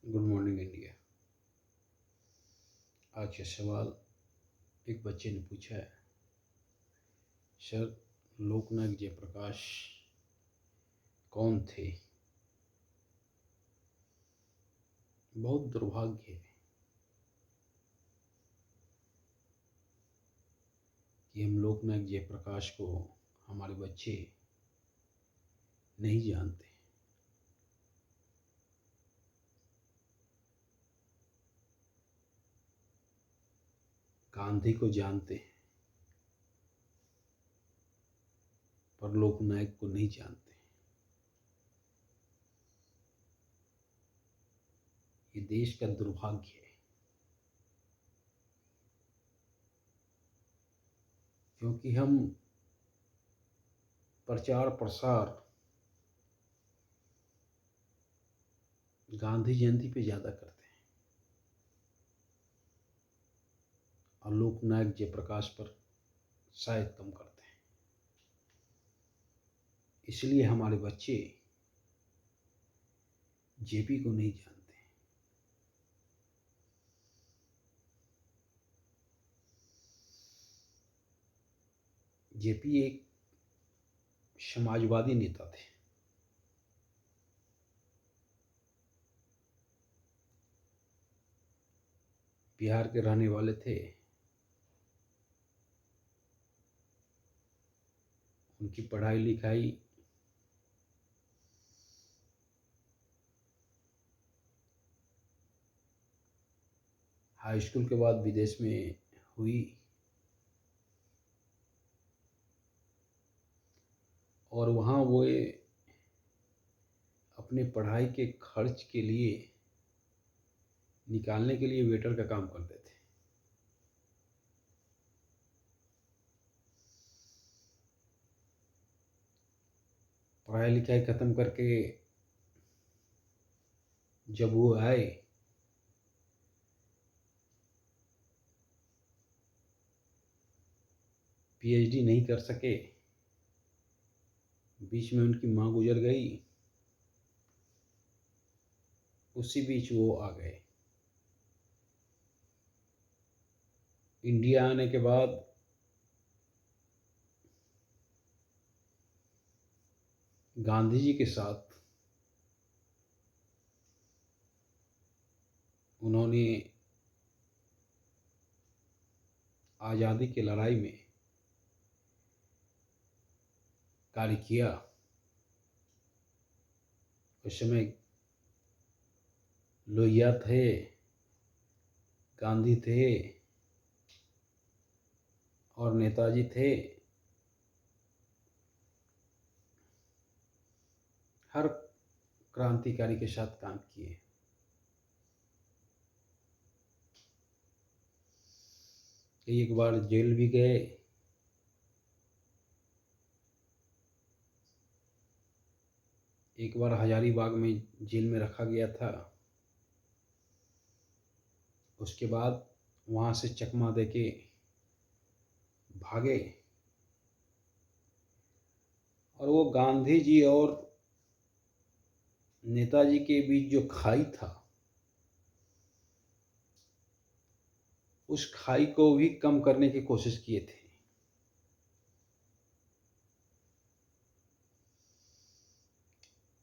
Good morning India. आज का सवाल एक बच्चे ने पूछा है, सर लोकनायक जयप्रकाश कौन थे? बहुत दुर्भाग्य है कि हम लोकनायक जयप्रकाश को हमारे बच्चे नहीं जानते। गांधी को जानते हैं पर लोकनायक को नहीं जानते। ये देश का दुर्भाग्य है, क्योंकि हम प्रचार प्रसार गांधी जयंती पे ज़्यादा करते हैं और लोकनायक जयप्रकाश पर शायद कम करते हैं। इसलिए हमारे बच्चे जेपी को नहीं जानते। जेपी एक समाजवादी नेता थे। बिहार के रहने वाले थे। उनकी पढ़ाई लिखाई हाई स्कूल के बाद विदेश में हुई और वहाँ वो अपने पढ़ाई के खर्च के लिए निकालने के लिए वेटर का काम करते थे। पढ़ाई लिखाई ख़त्म करके जब वो आए पीएचडी नहीं कर सके, बीच में उनकी माँ गुजर गई। उसी बीच वो आ गए। इंडिया आने के बाद गांधी जी के साथ उन्होंने आज़ादी की लड़ाई में कार्य किया। उस समय लोहिया थे, गांधी थे और नेताजी थे। हर क्रांतिकारी के साथ काम किए। एक बार जेल भी गए। एक बार हजारीबाग में जेल में रखा गया था। उसके बाद वहाँ से चकमा देके भागे और वो गांधी जी और नेताजी के बीच जो खाई था, उस खाई को भी कम करने की कोशिश किए थे।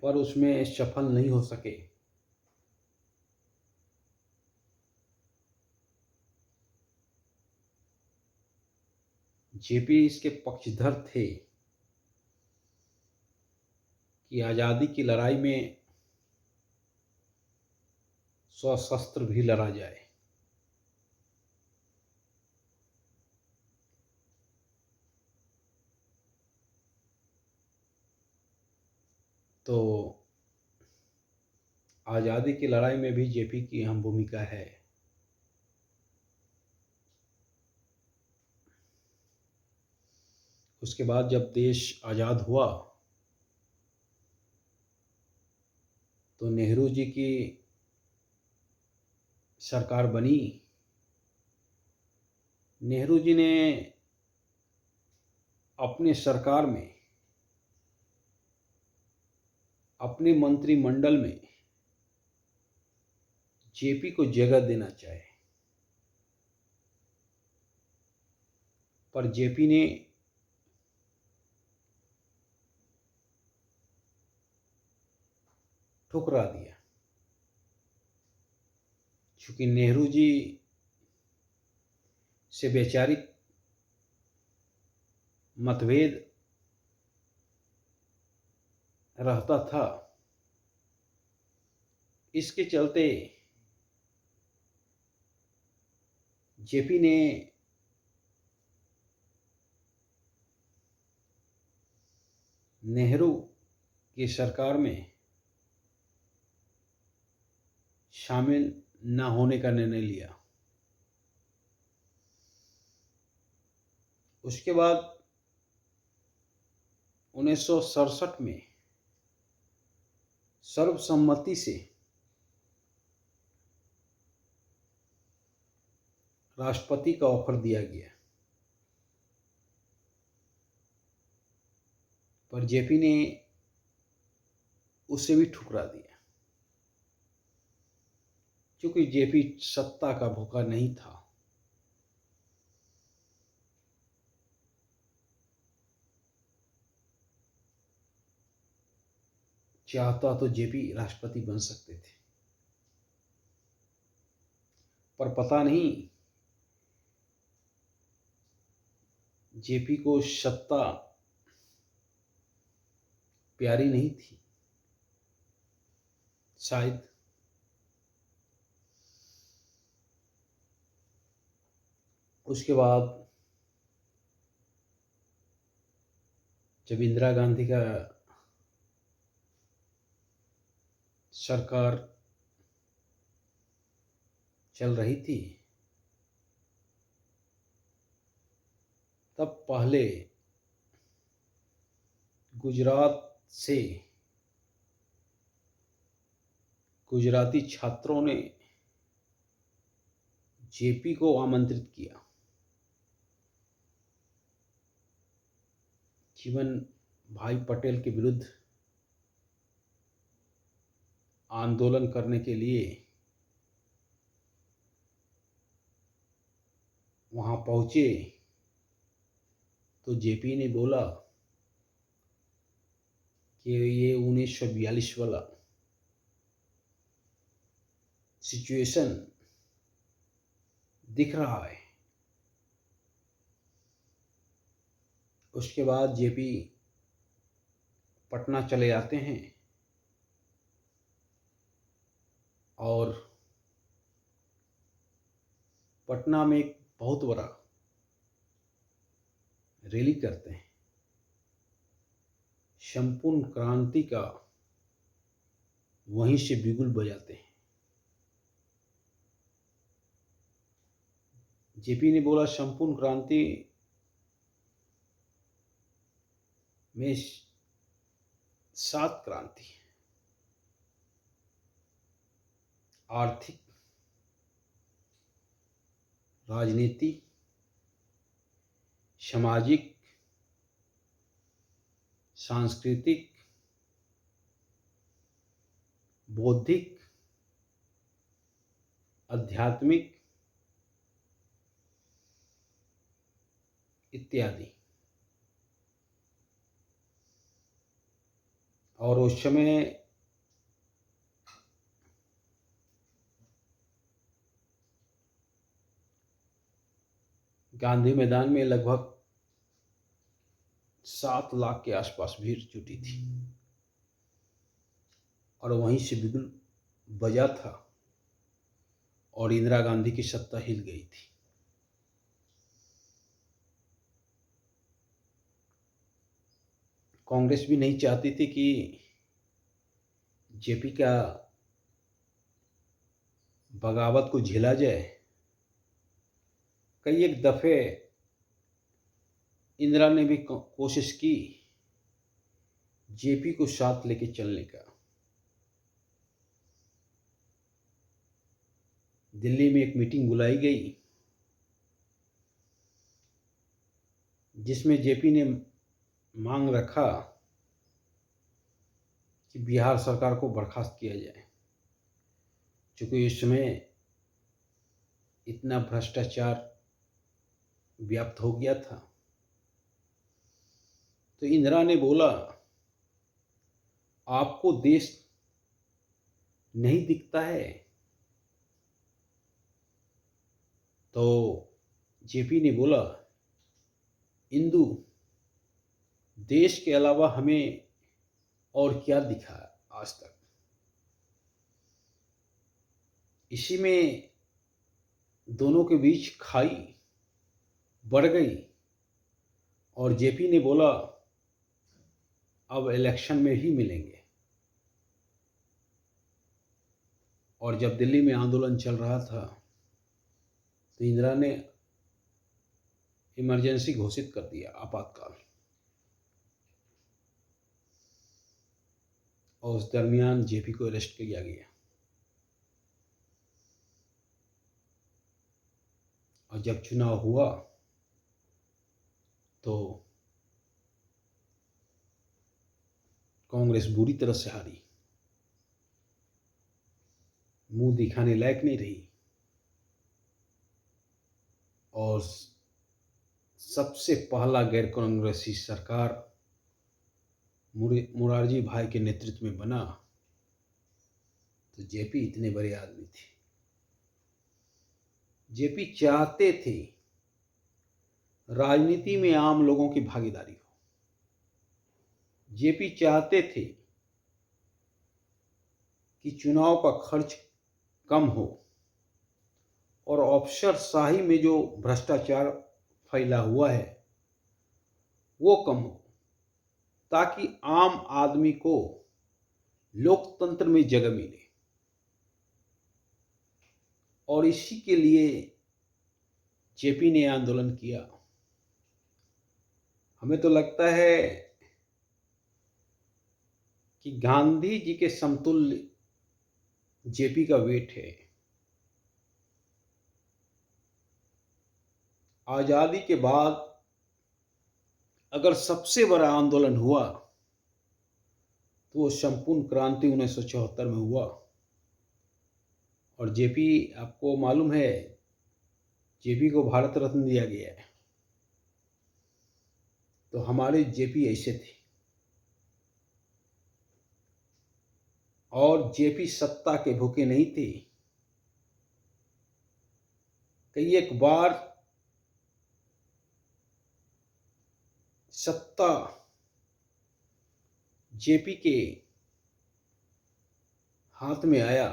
पर उसमें सफल नहीं हो सके। जेपी इसके पक्षधर थे कि आज़ादी की लड़ाई में सशस्त्र भी लड़ा जाए। तो आज़ादी की लड़ाई में भी जेपी की अहम भूमिका है। उसके बाद जब देश आज़ाद हुआ तो नेहरू जी की सरकार बनी। नेहरू जी ने अपने सरकार में, अपने मंत्रिमंडल में जेपी को जगह देना चाहे, पर जेपी ने ठुकरा दिया। चूंकि नेहरू जी से वैचारिक मतभेद रहता था, इसके चलते जेपी ने नेहरू की सरकार में शामिल न होने का निर्णय लिया। उसके बाद 1967 में सर्वसम्मति से राष्ट्रपति का ऑफर दिया गया, पर जेपी ने उसे भी ठुकरा दिया। क्योंकि जेपी सत्ता का भूखा नहीं था। चाहता तो जेपी राष्ट्रपति बन सकते थे, पर पता नहीं जेपी को सत्ता प्यारी नहीं थी शायद। उसके बाद जब इंदिरा गांधी का सरकार चल रही थी, तब पहले गुजरात से गुजराती छात्रों ने जेपी को आमंत्रित किया जीवन भाई पटेल के विरुद्ध आंदोलन करने के लिए। वहां पहुंचे तो जेपी ने बोला कि ये 1942 वाला सिचुएशन दिख रहा है। उसके बाद जेपी पटना चले जाते हैं और पटना में एक बहुत बड़ा रैली करते हैं। संपूर्ण क्रांति का वहीं से बिगुल बजाते हैं। जेपी ने बोला संपूर्ण क्रांति में 7 क्रांति: आर्थिक, राजनीति, सामाजिक, सांस्कृतिक, बौद्धिक, आध्यात्मिक इत्यादि। और उस समय गांधी मैदान में लगभग 7 लाख के आसपास भीड़ जुटी थी और वहीं से बिगुल बजा था और इंदिरा गांधी की सत्ता हिल गई थी। कांग्रेस भी नहीं चाहती थी कि जेपी का बगावत को झेला जाए। कई एक दफे इंदिरा ने भी कोशिश की जेपी को साथ लेके चलने का। दिल्ली में एक मीटिंग बुलाई गई जिसमें जेपी ने मांग रखा कि बिहार सरकार को बर्खास्त किया जाए। चूँकि इस समय इतना भ्रष्टाचार व्याप्त हो गया था, तो इंदिरा ने बोला, आपको देश नहीं दिखता है? तो जेपी ने बोला, इंदु, देश के अलावा हमें और क्या दिखा आज तक? इसी में दोनों के बीच खाई बढ़ गई और जेपी ने बोला, अब इलेक्शन में ही मिलेंगे। और जब दिल्ली में आंदोलन चल रहा था तो इंदिरा ने इमरजेंसी घोषित कर दिया, आपातकाल। और उस दरमियान जेपी को अरेस्ट किया गया। और जब चुनाव हुआ तो कांग्रेस बुरी तरह से हारी, मुंह दिखाने लायक नहीं रही। और सबसे पहला गैर कांग्रेसी सरकार मोरारजी भाई के नेतृत्व में बना। तो जेपी इतने बड़े आदमी थे, जेपी चाहते थे राजनीति में आम लोगों की भागीदारी हो। जेपी चाहते थे कि चुनाव का खर्च कम हो और अफसरशाही में जो भ्रष्टाचार फैला हुआ है वो कम हो, ताकि आम आदमी को लोकतंत्र में जगह मिले। और इसी के लिए जेपी ने आंदोलन किया। हमें तो लगता है कि गांधी जी के समतुल्य जेपी का वेट है। आज़ादी के बाद अगर सबसे बड़ा आंदोलन हुआ तो वो संपूर्ण क्रांति 1974 में हुआ। और जेपी, आपको मालूम है, जेपी को भारत रत्न दिया गया है। तो हमारे जेपी ऐसे थे। और जेपी सत्ता के भूखे नहीं थे। कई एक बार सत्ता जेपी के हाथ में आया,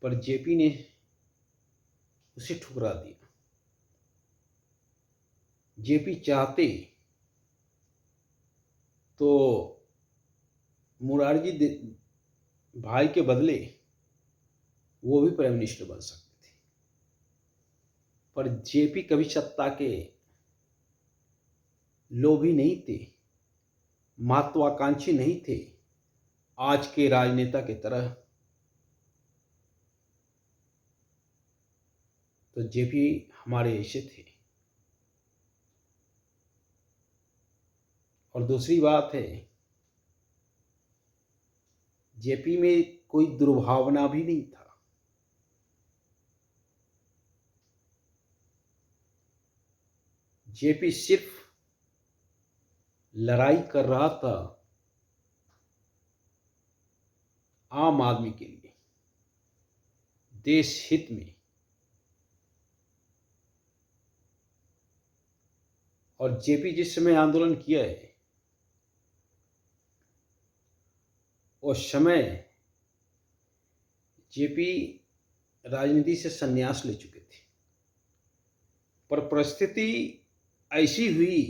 पर जेपी ने उसे ठुकरा दिया। जेपी चाहते तो मुरारजी भाई के बदले वो भी प्राइम मिनिस्टर बन सकते थे, पर जेपी कभी सत्ता के लोभी नहीं थे, महत्वाकांक्षी नहीं थे आज के राजनेता के तरह। तो जेपी हमारे ऐसे थे। और दूसरी बात है, जेपी में कोई दुर्भावना भी नहीं था। जेपी सिर्फ लड़ाई कर रहा था आम आदमी के लिए, देश हित में। और जेपी जिस समय आंदोलन किया है उस समय जेपी राजनीति से संन्यास ले चुके थे, पर परिस्थिति ऐसी हुई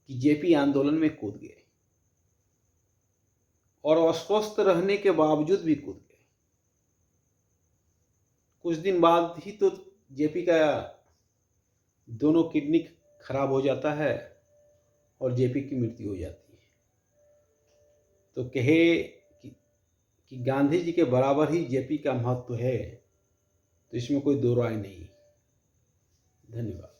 कि जेपी आंदोलन में कूद गए और अस्वस्थ रहने के बावजूद भी कूद गए। कुछ दिन बाद ही तो जेपी का दोनों किडनी खराब हो जाता है और जेपी की मृत्यु हो जाती है। तो कहे कि गांधी जी के बराबर ही जेपी का महत्व है, तो इसमें कोई दो राय नहीं। धन्यवाद।